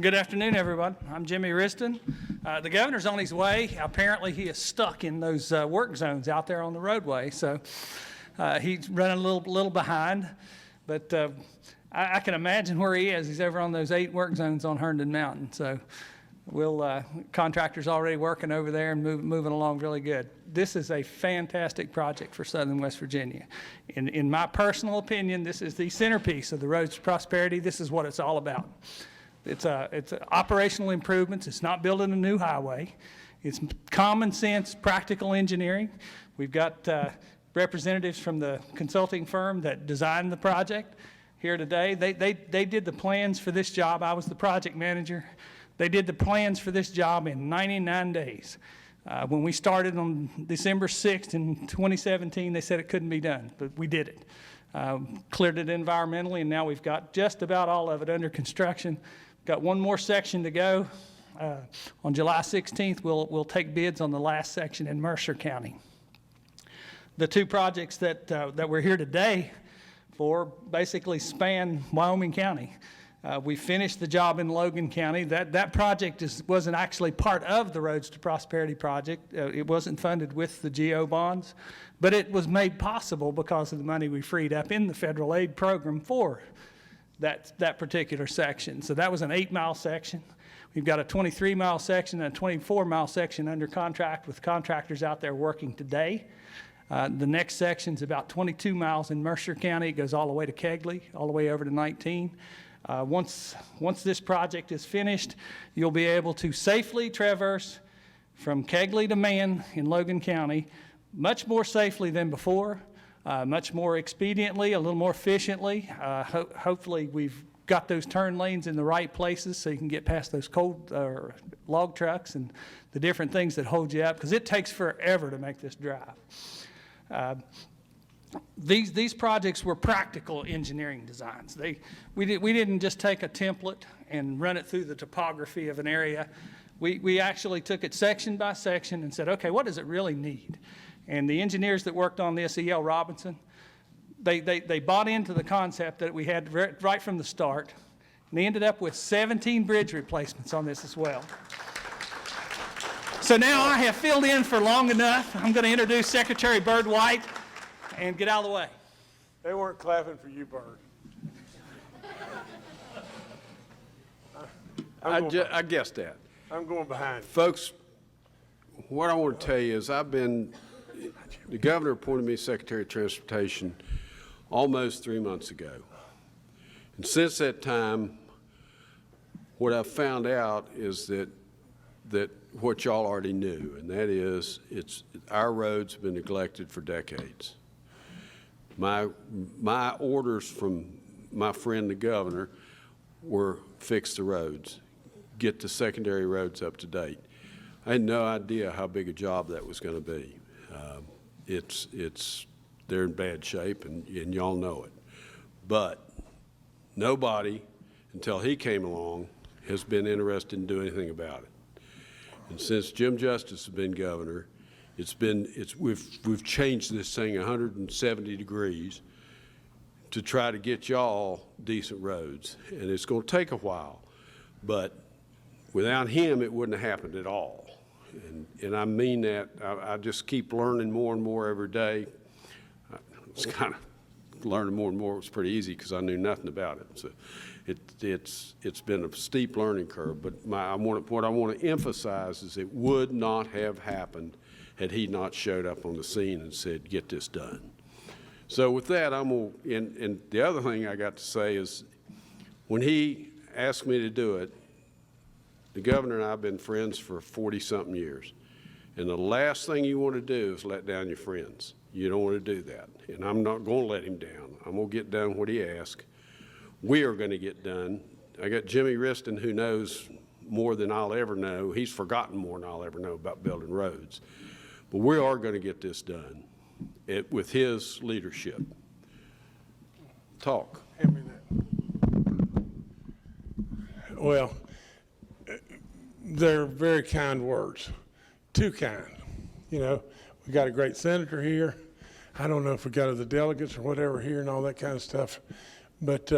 Good afternoon, everyone. I'm Jimmy Riston. The governor's on his way. Apparently, he is stuck in those work zones out there on the roadway, so he's running a little behind. But I can imagine where he is. He's over on those 8 work zones on Herndon Mountain. So contractors already working over there and moving along really good. This is a fantastic project for Southern West Virginia. In my personal opinion, this is the centerpiece of the Roads to Prosperity. This is what it's all about. It's operational improvements. It's not building a new highway. It's common sense, practical engineering. We've got representatives from the consulting firm that designed the project here today. They did the plans for this job. I was the project manager. They did the plans for this job in 99 days. When we started on December 6th in 2017, they said it couldn't be done, but we did it. Cleared it environmentally, and now we've got just about all of it under construction. Got one more section to go. On July 16th, we'll take bids on the last section in Mercer County. The 2 projects that we're here today for basically span Wyoming County. We finished the job in Logan County. That project wasn't actually part of the Roads to Prosperity project. It wasn't funded with the GO bonds, but it was made possible because of the money we freed up in the federal aid program for that particular section. So that was an 8-mile section. We've got a 23-mile section and a 24-mile section under contract with contractors out there working today. The next section's about 22 miles in Mercer County. It goes all the way to Kegley, all the way over to 19. Once this project is finished, you'll be able to safely traverse from Kegley to Man in Logan County, much more safely than before, much more expediently, a little more efficiently. Hopefully we've got those turn lanes in the right places so you can get past those cold log trucks and the different things that hold you up, because it takes forever to make this drive. These projects were practical engineering designs. We didn't just take a template and run it through the topography of an area. We actually took it section by section and said, okay, what does it really need? And the engineers that worked on this, E.L. Robinson, they bought into the concept that we had right from the start, and they ended up with 17 bridge replacements on this as well. So now I have filled in for long enough. I'm going to introduce Secretary Bird White and get out of the way. They weren't clapping for you, Bird. I guessed that. I'm going behind. Folks, what I want to tell you is the governor appointed me Secretary of Transportation almost 3 months ago. And since that time, what I've found out is that what y'all already knew, and that is our roads have been neglected for decades. My orders from my friend the governor were fix the roads, get the secondary roads up to date. I had no idea how big a job that was going to be. They're in bad shape, and y'all know it. But nobody, until he came along, has been interested in doing anything about it. And since Jim Justice has been governor, we've changed this thing 170 degrees to try to get y'all decent roads, and it's going to take a while. But without him, it wouldn't have happened at all. And I mean that. I just keep learning more and more every day. It's kind of learning more and more. It was pretty easy because I knew nothing about it. So it's been a steep learning curve. But what I want to emphasize is it would not have happened had he not showed up on the scene and said, "Get this done." So with that, and the other thing I got to say is, when he asked me to do it, the governor and I have been friends for 40-something years. And the last thing you want to do is let down your friends. You don't want to do that. And I'm not going to let him down. I'm going to get done what he asked. We are going to get done. I got Jimmy Riston, who knows more than I'll ever know. He's forgotten more than I'll ever know about building roads. But we are going to get this done with his leadership. Talk. Hand me that. Well, they're very kind words two kind. You know, we got a great senator here. I don't know if we got other delegates or whatever here and all that kind of stuff. But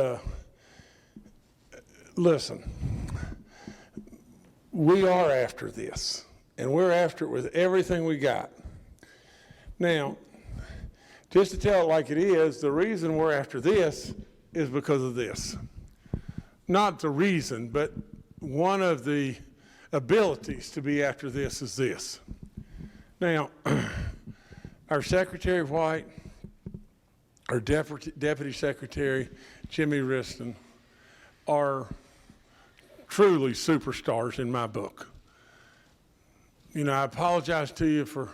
listen, we are after this, and we're after it with everything we got. Now, just to tell it like it is, the reason we're after this is because of this. Not the reason, but one of the abilities to be after this is this. Now, our Secretary White, our Deputy Secretary Jimmy Riston are truly superstars in my book. You know, I apologize to you for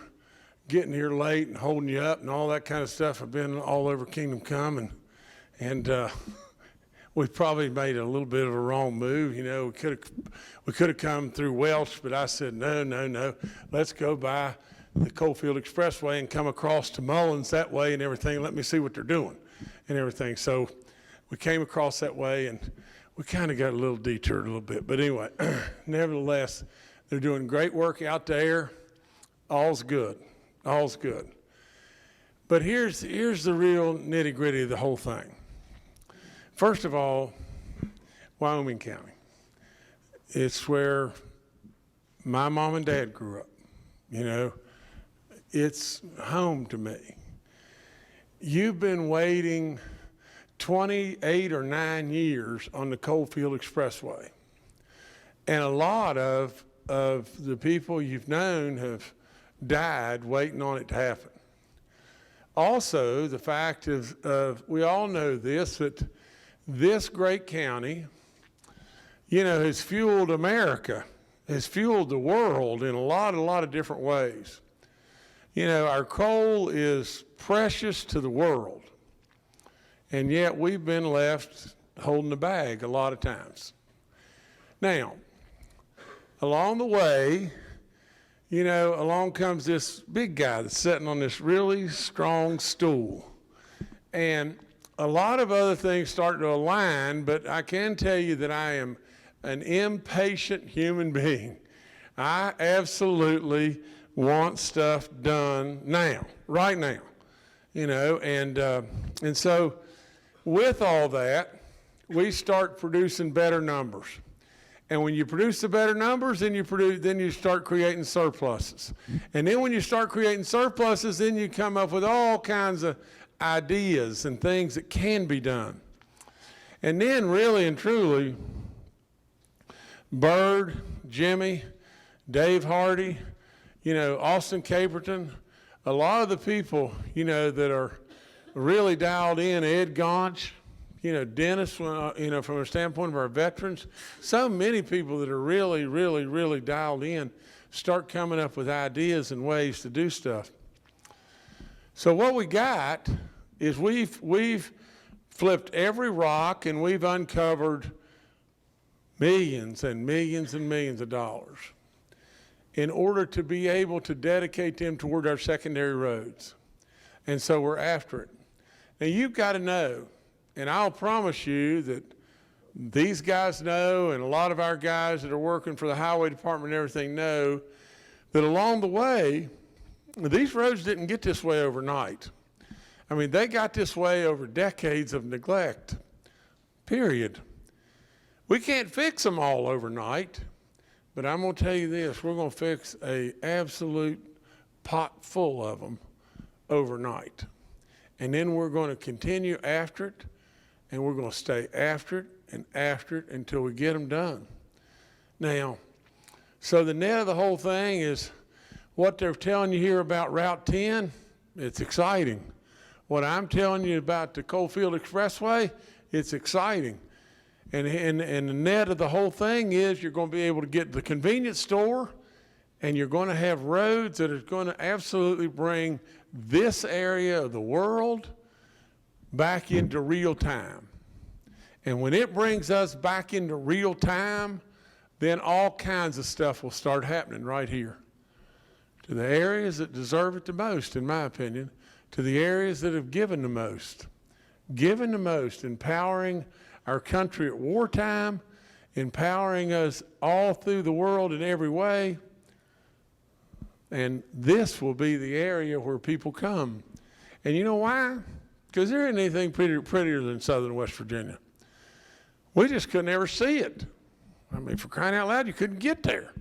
getting here late and holding you up and all that kind of stuff. I've been all over Kingdom Come, and we probably made a little bit of a wrong move. You know, we could have come through Welch, but I said no. Let's go by the Coalfield Expressway and come across to Mullins that way and everything. Let me see what they're doing and everything. So we came across that way, and we kind of got a little detoured a little bit. But anyway, nevertheless, they're doing great work out there. All's good. All's good. But here's the real nitty-gritty of the whole thing. First of all, Wyoming County. It's where my mom and dad grew up. You know, it's home to me. You've been waiting 28 or 9 years on the Coalfield Expressway. And a lot of the people you've known have died waiting on it to happen. Also, the fact of we all know this, that this great county, you know, has fueled America, has fueled the world in a lot of different ways. You know, our coal is precious to the world, and yet we've been left holding the bag a lot of times. Now, along the way, you know, along comes this big guy that's sitting on this really strong stool. And a lot of other things start to align, but I can tell you that I am an impatient human being. I absolutely want stuff done now, right now, you know, and so with all that, we start producing better numbers. And when you produce the better numbers, then you start creating surpluses. And then when you start creating surpluses, then you come up with all kinds of ideas and things that can be done. And then really and truly, Bird, Jimmy, Dave Hardy, you know, Austin Caperton, a lot of the people, you know, that are really dialed in, Ed Gaunch, you know, Dennis, you know, from a standpoint of our veterans, so many people that are really dialed in start coming up with ideas and ways to do stuff. So what we got is we've flipped every rock, and we've uncovered millions and millions and millions of dollars in order to be able to dedicate them toward our secondary roads. And so we're after it. Now you've got to know, and I'll promise you that these guys know, and a lot of our guys that are working for the highway department and everything know, that along the way, these roads didn't get this way overnight. I mean, they got this way over decades of neglect, period. We can't fix them all overnight, but I'm going to tell you this, we're going to fix an absolute pot full of them overnight. And then we're going to continue after it, and we're going to stay after it until we get them done. Now, so the net of the whole thing is what they're telling you here about Route 10, it's exciting. What I'm telling you about the Coalfield Expressway, it's exciting. And the net of the whole thing is you're going to be able to get the convenience store, and you're going to have roads that are going to absolutely bring this area of the world back into real time. And when it brings us back into real time, then all kinds of stuff will start happening right here. To the areas that deserve it the most, in my opinion, to the areas that have given the most, empowering our country at wartime, empowering us all through the world in every way. And this will be the area where people come. And you know why? Because there isn't anything prettier than southern West Virginia. We just couldn't ever see it. I mean, for crying out loud, you couldn't get there.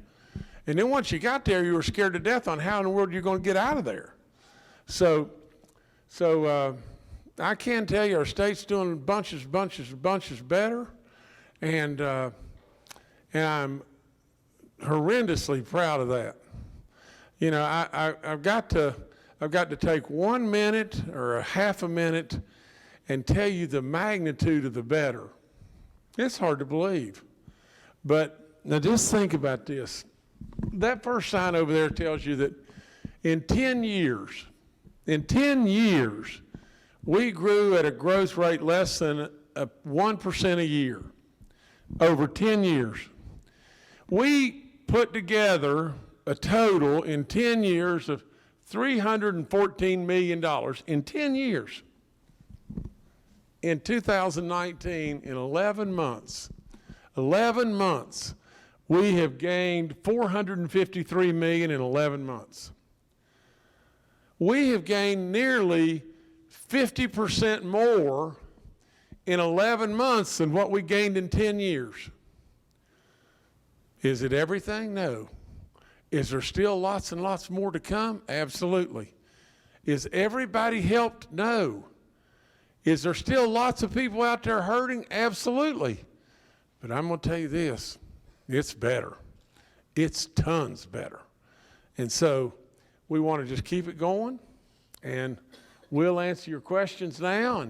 And then once you got there, you were scared to death on how in the world you're going to get out of there. So I can tell you our state's doing bunches better. And I'm horrendously proud of that. You know, I've got to take 1 minute or a half a minute and tell you the magnitude of the better. It's hard to believe. But now just think about this. That first sign over there tells you that in 10 years, we grew at a growth rate less than 1% a year over 10 years. We put together a total in 10 years of $314 million in 10 years. In 2019, in 11 months, we have gained $453 million in 11 months. We have gained nearly 50% more in 11 months than what we gained in 10 years. Is it everything? No. Is there still lots and lots more to come? Absolutely. Is everybody helped? No. Is there still lots of people out there hurting? Absolutely. But I'm going to tell you this, it's better. It's tons better. And so we want to just keep it going, and we'll answer your questions now.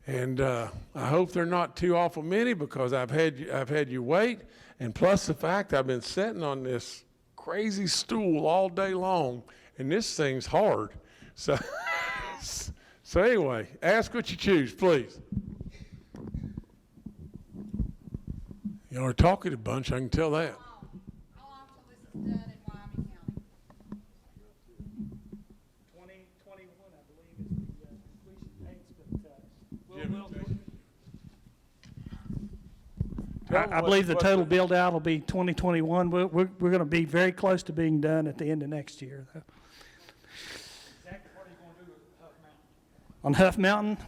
And I hope they're not too awful many, because I've had you wait, and plus the fact I've been sitting on this crazy stool all day long, and this thing's hard. So, so anyway, ask what you choose, please. Y'all are talking a bunch, I can tell that. How long till this is done in Wyoming County? 2021, I believe, is the completion dates, but I believe the total build out will be 2021. We're going to be very close to being done at the end of next year, though. Exactly what are you going to do with Huff Mountain? On Huff Mountain,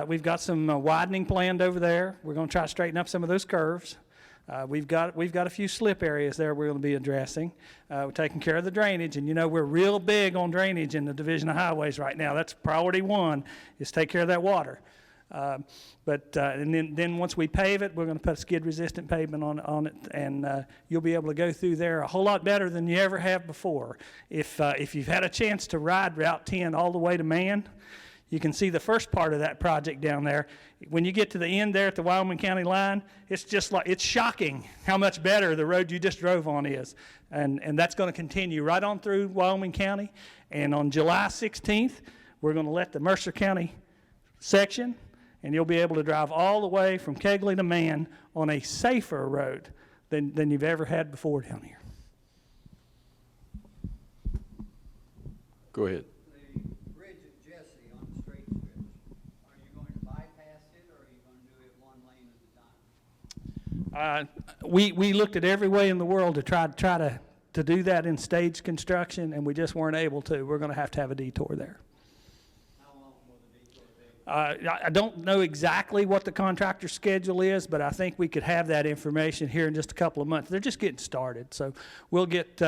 we've got some widening planned over there. We're going to try to straighten up some of those curves. We've got a few slip areas there we're going to be addressing. We're taking care of the drainage, and you know we're real big on drainage in the Division of Highways right now. That's priority one, is take care of that water. And then once we pave it, we're going to put a skid-resistant pavement on it, and you'll be able to go through there a whole lot better than you ever have before. If you've had a chance to ride Route 10 all the way to Man, you can see the first part of that project down there. When you get to the end there at the Wyoming County line, it's just like, it's shocking how much better the road you just drove on is. And that's going to continue right on through Wyoming County. And on July 16th, we're going to let the Mercer County section, and you'll be able to drive all the way from Kegley to Man on a safer road than you've ever had before down here. Go ahead. The bridge at Jesse on the straight stretch, are you going to bypass it, or are you going to do it one lane at a time? We looked at every way in the world to try to do that in stage construction, and we just weren't able to. We're going to have a detour there. How long will the detour be? I don't know exactly what the contractor's schedule is, but I think we could have that information here in just a couple of months. They're just getting started, so we'll get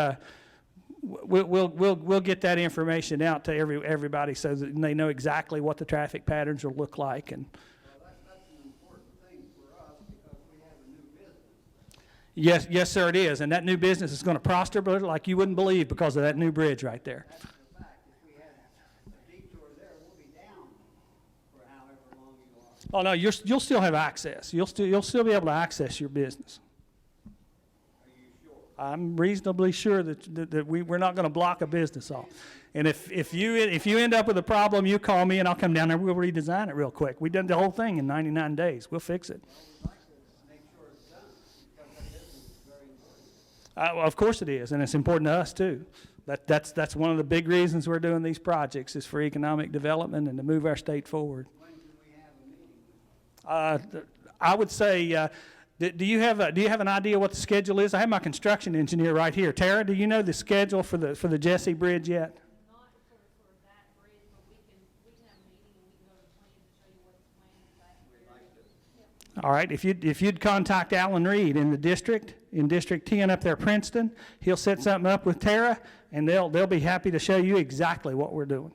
we'll get that information out to everybody so that they know exactly what the traffic patterns will look like. And Well, that's an important thing for us, because we have a new business. yes, sir, it is, and that new business is going to prosper like you wouldn't believe because of that new bridge right there. That's the fact. If we had a detour there, we'll be down for however long you are. Oh no, you'll still have access. You'll still be able to access your business. Are you sure? I'm reasonably sure that we're not going to block a business off. And if you end up with a problem, you call me and I'll come down there. We'll redesign it real quick. We did the whole thing in 99 days. We'll fix it. We'd like to make sure it's done, because that business is very important. Well, of course it is, and it's important to us too. That's one of the big reasons we're doing these projects, is for economic development and to move our state forward. When can we have a meeting? I would say Do you have an idea what the schedule is? I have my construction engineer right here. Tara, do you know the schedule for the Jesse Bridge yet? Not for that bridge, but we can have a meeting and we can go to the plan to show you what the plan is back there. All right, if you'd contact Alan Reed in District 10 up there, Princeton, he'll set something up with Tara, and they'll be happy to show you exactly what we're doing.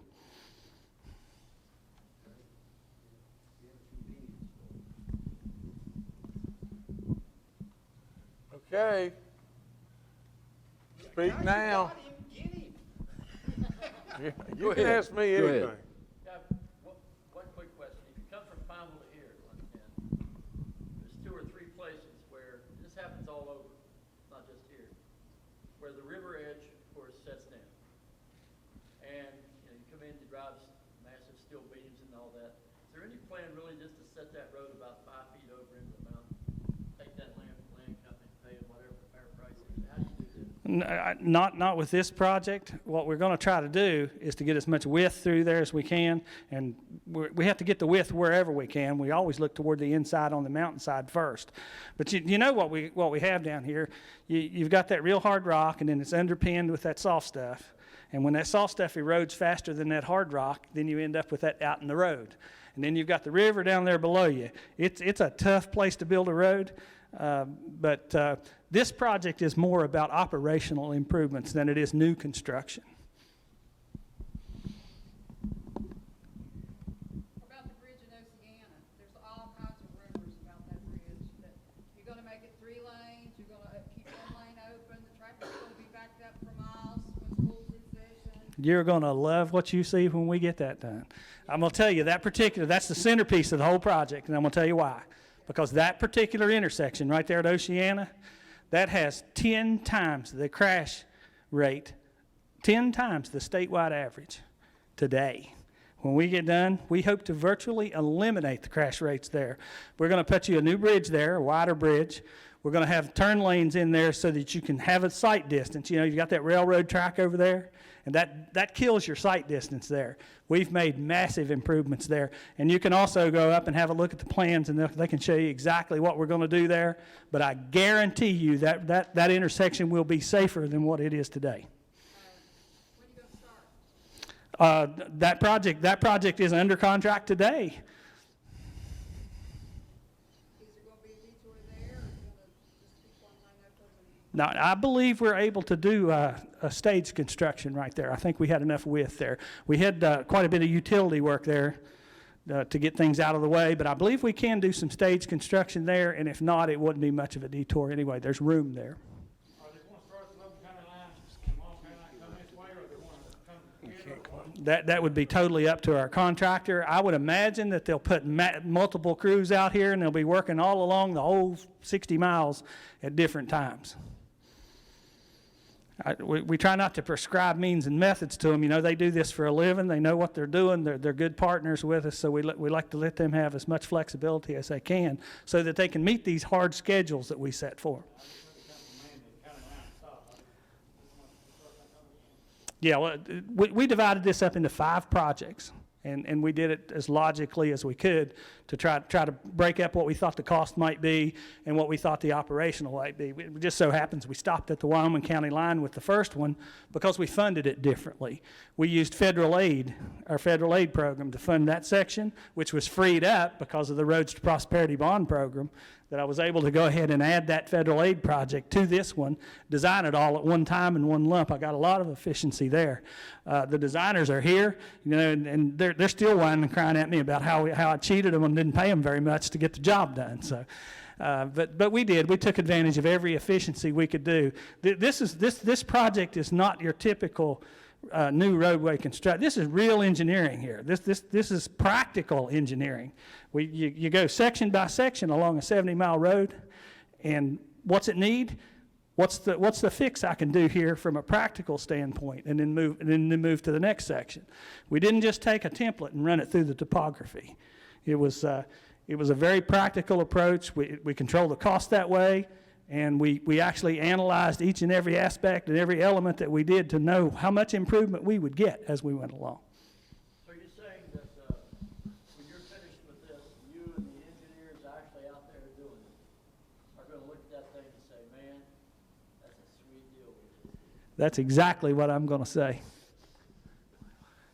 Okay. Speak now. You can ask me Go ahead. anything. Yeah, one quick question. If you come from Pineville to here, there's 2 or 3 places where this happens all over, not just here, where the river edge, of course, sets down. And, you come in, you drive massive steel beams and all that. Is there any plan really just to set that road about 5 feet over into the mountain? Take that land company, pay them whatever the fair price is? How do you do that? Not with this project. What we're going to try to do is to get as much width through there as we can, and we have to get the width wherever we can. We always look toward the inside on the mountainside first. But you know what we have down here? You've got that real hard rock, and then it's underpinned with that soft stuff. And when that soft stuff erodes faster than that hard rock, then you end up with that out in the road. And then you've got the river down there below you. It's a tough place to build a road. But this project is more about operational improvements than it is new construction. About the bridge in Oceana, there's all kinds of rumors about that bridge, that you're gonna make it 3 lanes, you're gonna keep one lane open, the traffic's gonna be backed up for miles when school's in session. You're going to love what you see when we get that done. I'm going to tell you, that's the centerpiece of the whole project, and I'm going to tell you why. Because that particular intersection right there at Oceana, that has 10 times the crash rate, 10 times the statewide average today. When we get done, we hope to virtually eliminate the crash rates there. We're going to put you a new bridge there, a wider bridge. We're going to have turn lanes in there so that you can have a sight distance. You know, you've got that railroad track over there, and that kills your sight distance there. We've made massive improvements there. And you can also go up and have a look at the plans, and they can show you exactly what we're going to do there. But I guarantee you that intersection will be safer than what it is today. When you gonna start? That project is under contract today. Is there gonna be a detour there, or are you gonna just keep one lane open? Now, I believe we're able to do a stage construction right there. I think we had enough width there. We had quite a bit of utility work there to get things out of the way, but I believe we can do some stage construction there, and if not, it wouldn't be much of a detour anyway. There's room there. Are they going to start the Logan County line, come on, come this way, or they want to come here? That would be totally up to our contractor. I would imagine that they'll put multiple crews out here, and they'll be working all along the whole 60 miles at different times. We try not to prescribe means and methods to them. You know, they do this for a living. They know what they're doing. They're good partners with us, so we like to let them have as much flexibility as they can so that they can meet these hard schedules that we set for them. Yeah, well, we divided this up into 5 projects, and we did it as logically as we could to try to break up what we thought the cost might be and what we thought the operational might be. It just so happens we stopped at the Wyoming County line with the first one because we funded it differently. We used federal aid, our federal aid program, to fund that section, which was freed up because of the Roads to Prosperity Bond Program, that I was able to go ahead and add that federal aid project to this one, design it all at one time in one lump. I got a lot of efficiency there. The designers are here, you know, and they're still whining and crying at me about how I cheated them and didn't pay them very much to get the job done. So, but we did. We took advantage of every efficiency we could do. This project is not your typical new roadway construction. This is real engineering here. This is practical engineering. You go section by section along a 70-mile road, and what's it need? What's the fix I can do here from a practical standpoint, and then move to the next section. We didn't just take a template and run it through the topography. It was a very practical approach. We control the cost that way. And we actually analyzed each and every aspect and every element that we did to know how much improvement we would get as we went along. So you're saying that when you're finished with this, you and the engineers actually out there doing it gonna look at that thing and say, man, that's a sweet deal we just did. That's exactly what I'm going to say.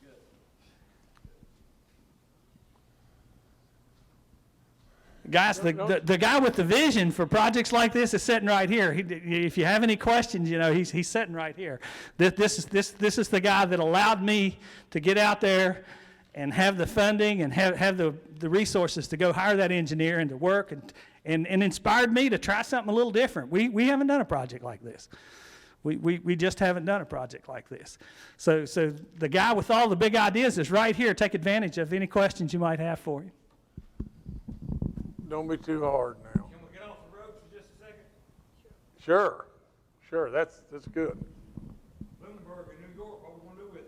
Good. Guys, the guy with the vision for projects like this is sitting right here. If you have any questions, he's sitting right here. This is the guy that allowed me to get out there and have the funding and have the resources to go hire that engineer and to work and inspired me to try something a little different. We haven't done a project like this. We just haven't done a project like this. So the guy with all the big ideas is right here. Take advantage of any questions you might have for him. Don't be too hard now. Can we get off the road for just a second? Sure, that's good. Lunenburg in New York, what we gonna do with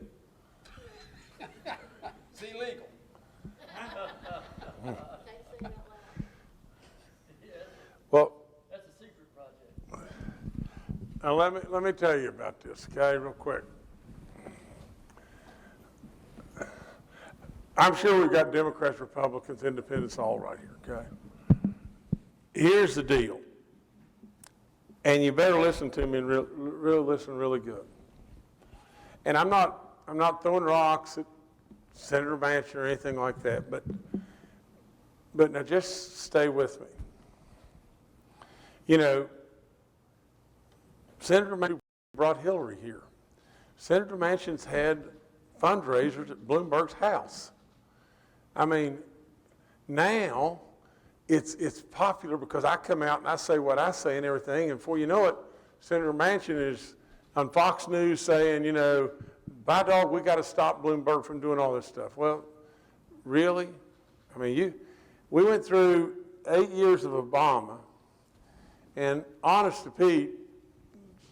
it? It's illegal. Well, That's a secret project. now let me tell you about this, okay, real quick. I'm sure we've got Democrats, Republicans, Independents all right here, okay? Here's the deal, and you better listen to me and listen really good. And I'm not throwing rocks at Senator Manchin or anything like that, but now just stay with me. Senator Manchin brought Hillary here. Senator Manchin's had fundraisers at Bloomberg's house. I mean, now it's popular because I come out and I say what I say and everything, and before you know it, Senator Manchin is on Fox News saying, by dog, we got to stop Bloomberg from doing all this stuff. Well, really? I mean, we went through 8 years of Obama, and honest to Pete,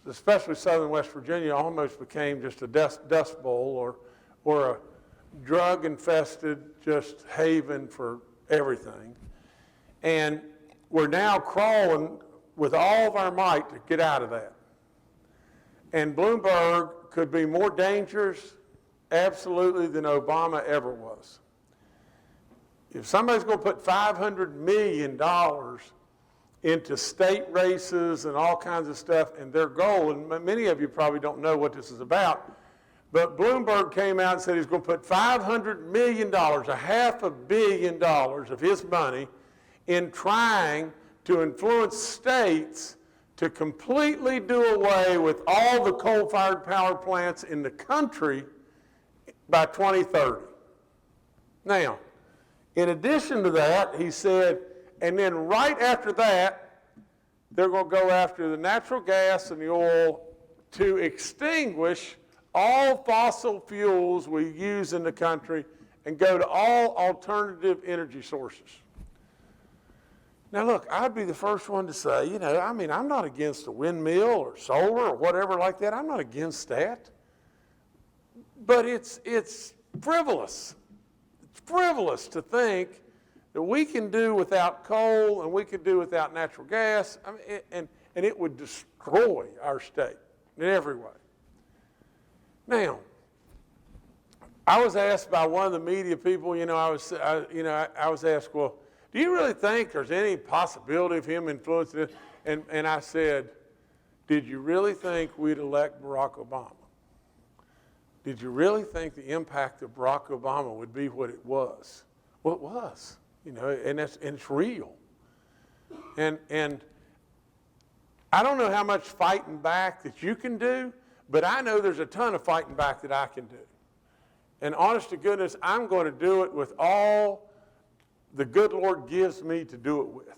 especially southern West Virginia, almost became just a dust bowl or a drug-infested just haven for everything. And we're now crawling with all of our might to get out of that. And Bloomberg could be more dangerous, absolutely, than Obama ever was. If somebody's going to put $500 million into state races and all kinds of stuff, and their goal, and many of you probably don't know what this is about, but Bloomberg came out and said he's going to put $500 million, $500 million of his money, in trying to influence states to completely do away with all the coal-fired power plants in the country by 2030. Now, in addition to that, he said, and then right after that, they're going to go after the natural gas and the oil to extinguish all fossil fuels we use in the country and go to all alternative energy sources. Now look, I'd be the first one to say, I'm not against a windmill or solar or whatever like that. I'm not against that. But it's frivolous. It's frivolous to think that we can do without coal and we can do without natural gas, and it would destroy our state in every way. Now, I was asked by one of the media people, I was asked, well, do you really think there's any possibility of him influencing it? And I said, did you really think we'd elect Barack Obama? Did you really think the impact of Barack Obama would be what it was? Well, it was, and it's real. And I don't know how much fighting back that you can do, but I know there's a ton of fighting back that I can do. And honest to goodness, I'm going to do it with all the good Lord gives me to do it with.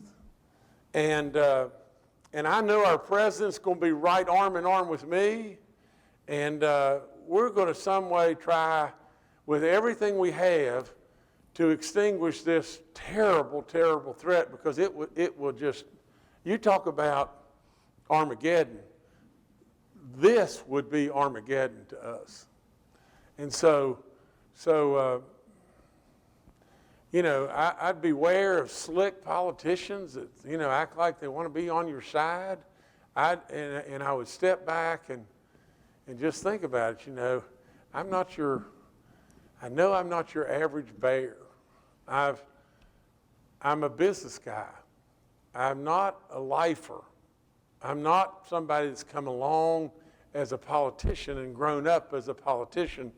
And I know our president's going to be right arm in arm with me, and we're going to some way try with everything we have to extinguish this terrible, terrible threat, because it will just, you talk about Armageddon, this would be Armageddon to us. And so I'd beware of slick politicians that, act like they want to be on your side. And I would step back and just think about it, I know I'm not your average bear. I'm a business guy. I'm not a lifer. I'm not somebody that's come along as a politician and grown up as a politician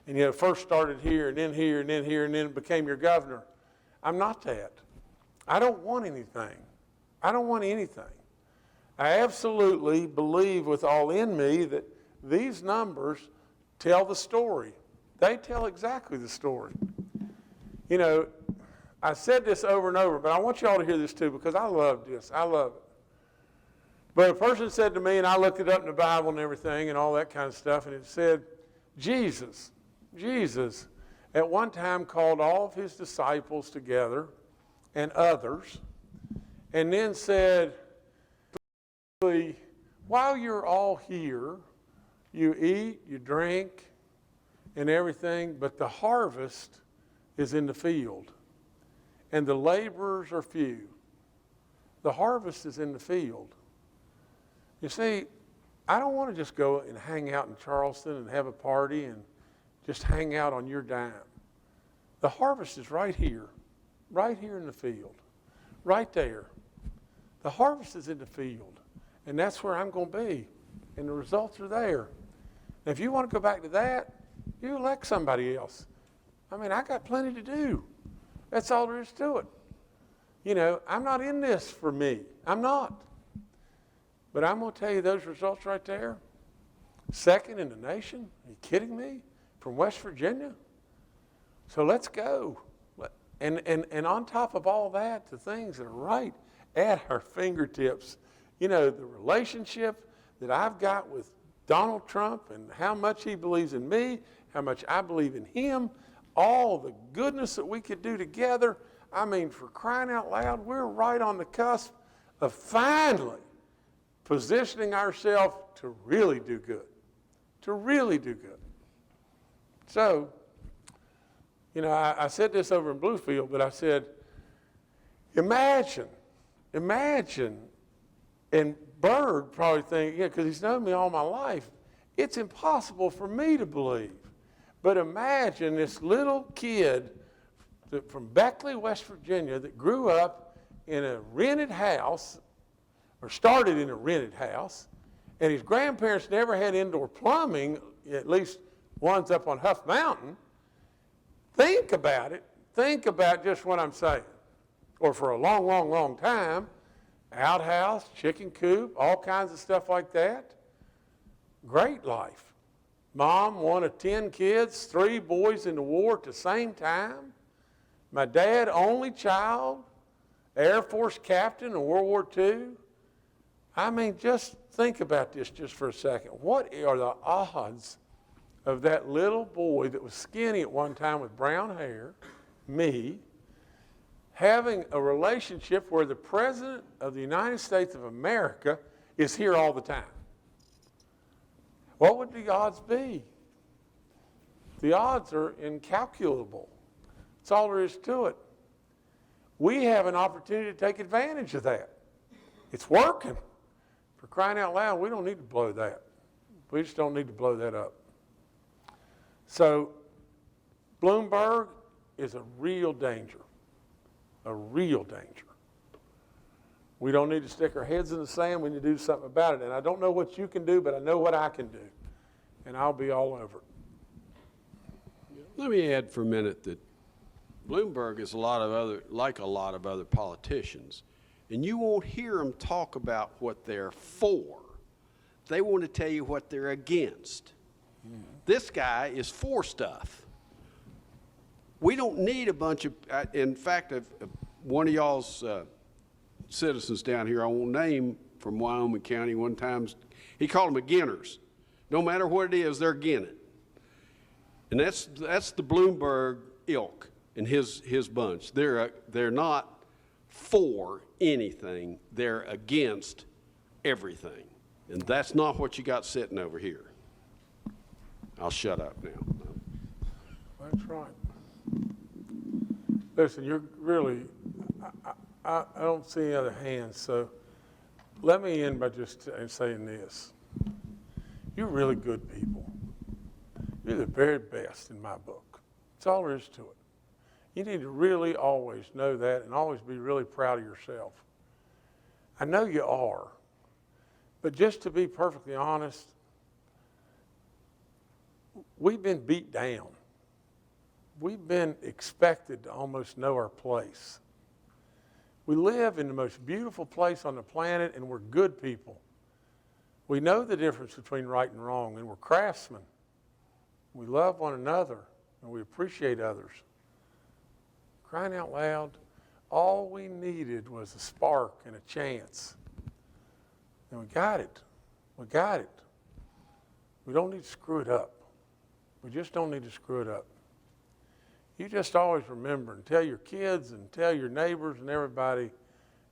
and, you know, first started here and then here and then here and then became your governor. I'm not that. I don't want anything. I don't want anything. I absolutely believe with all in me that these numbers tell the story. They tell exactly the story. You know, I said this over and over, but I want you all to hear this too because I love this. I love it. But a person said to me, and I looked it up in the Bible and everything and all that kind of stuff, and it said, Jesus at one time called all of his disciples together and others, and then said, while you're all here, you eat, you drink, and everything, but the harvest is in the field, and the laborers are few. The harvest is in the field. You see, I don't want to just go and hang out in Charleston and have a party and just hang out on your dime. The harvest is right here in the field, right there. The harvest is in the field, and that's where I'm going to be, and the results are there. And if you want to go back to that, you elect somebody else. I mean, I got plenty to do. That's all there is to it. You know, I'm not in this for me. I'm not. But I'm going to tell you those results right there. Second in the nation. Are you kidding me? From West Virginia. So let's go. And on top of all that, the things that are right at our fingertips. You know, the relationship that I've got with Donald Trump and how much he believes in me, how much I believe in him, all the goodness that we could do together. I mean, for crying out loud, we're right on the cusp of finally positioning ourselves to really do good, to really do good. So, you know, I said this over in Bluefield, but I said, imagine, and Bird probably think, yeah, because he's known me all my life, it's impossible for me to believe. But imagine this little kid from Beckley, West Virginia, that grew up in a rented house, or started in a rented house, and his grandparents never had indoor plumbing, at least ones up on Huff Mountain. Think about it. Think about just what I'm saying. Or for a long, long, long time, outhouse, chicken coop, all kinds of stuff like that. Great life. Mom, one of 10 kids, 3 boys in the war at the same time. My dad, only child, Air Force captain in World War II. I mean, just think about this just for a second. What are the odds of that little boy that was skinny at one time with brown hair, me, having a relationship where the President of the United States of America is here all the time? What would the odds be? The odds are incalculable. That's all there is to it. We have an opportunity to take advantage of that. It's working. For crying out loud, we don't need to blow that. We just don't need to blow that up. So Bloomberg is a real danger. A real danger. We don't need to stick our heads in the sand. We need to do something about it. And I don't know what you can do, but I know what I can do. And I'll be all over it. Let me add for a minute that Bloomberg is like a lot of other politicians. And you won't hear them talk about what they're for. They want to tell you what they're against. This guy is for stuff. We don't need a bunch of, in fact, one of y'all's citizens down here, I won't name, from Wyoming County one time, he called them beginners. No matter what it is, they're again it. And that's the Bloomberg ilk and his bunch. They're not for anything, they're against everything. And that's not what you got sitting over here. I'll shut up now. That's right. Listen, you're really, I don't see any other hands, so let me end by just saying this. You're really good people. You're the very best in my book. That's all there is to it. You need to really always know that and always be really proud of yourself. I know you are. But just to be perfectly honest, we've been beat down. We've been expected to almost know our place. We live in the most beautiful place on the planet, and we're good people. We know the difference between right and wrong, and we're craftsmen. We love one another, and we appreciate others. Crying out loud, all we needed was a spark and a chance. And we got it. We got it. We don't need to screw it up. We just don't need to screw it up. You just always remember and tell your kids and tell your neighbors and everybody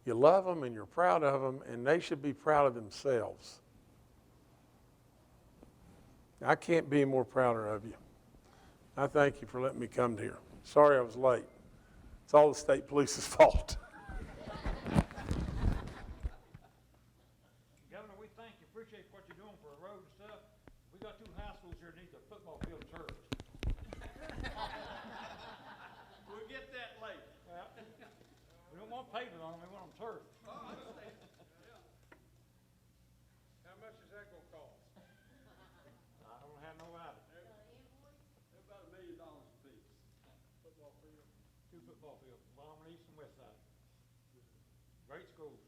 you love them and you're proud of them, and they should be proud of themselves. I can't be more prouder of you. I thank you for letting me come here. Sorry I was late. It's all the state police's fault. Governor, we thank you, appreciate what you're doing for the road and stuff. We got 2 high schools here that need the football field turfed. We'll get that later. Well, we don't want pavement on them, we want them turfed. Oh, I understand. How much is that gonna cost? I don't have no idea. They're about $1 million apiece. Football field. 2 football fields, along the east and west side. Great schools.